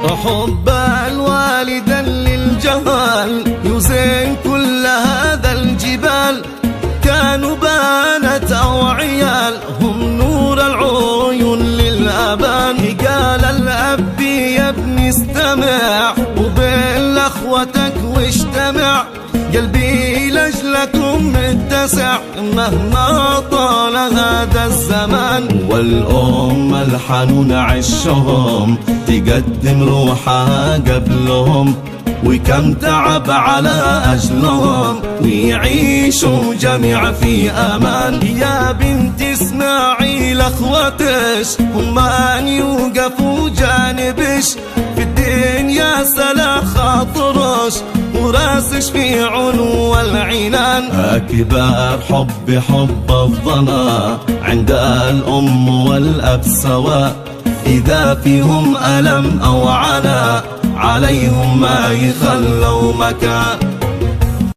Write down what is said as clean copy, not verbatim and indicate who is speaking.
Speaker 1: حب الوالدة للجهال يزين كل هذا الجبال. كانوا بنات أو عيال هم نور العيون للأبان. قال الأب يا ابني استمع وبين أخوتك واجتمع، قلبي لأجلكم متسع مهما طال هذا الزمان. والأم الحنون عشهم تقدم روحها قبلهم، وكم تعب على أجلهم ويعيشوا جميع في أمان. يا بنت اسمعي لأخواتش هم أن يوقفوا جانبش في الدنيا سلا خاطرش وراسش في علو العنان. أكبر حب الضنا عند الأم والأب سواء، إذا فيهم ألم أو عناء عليهم ما يخلوا مكان.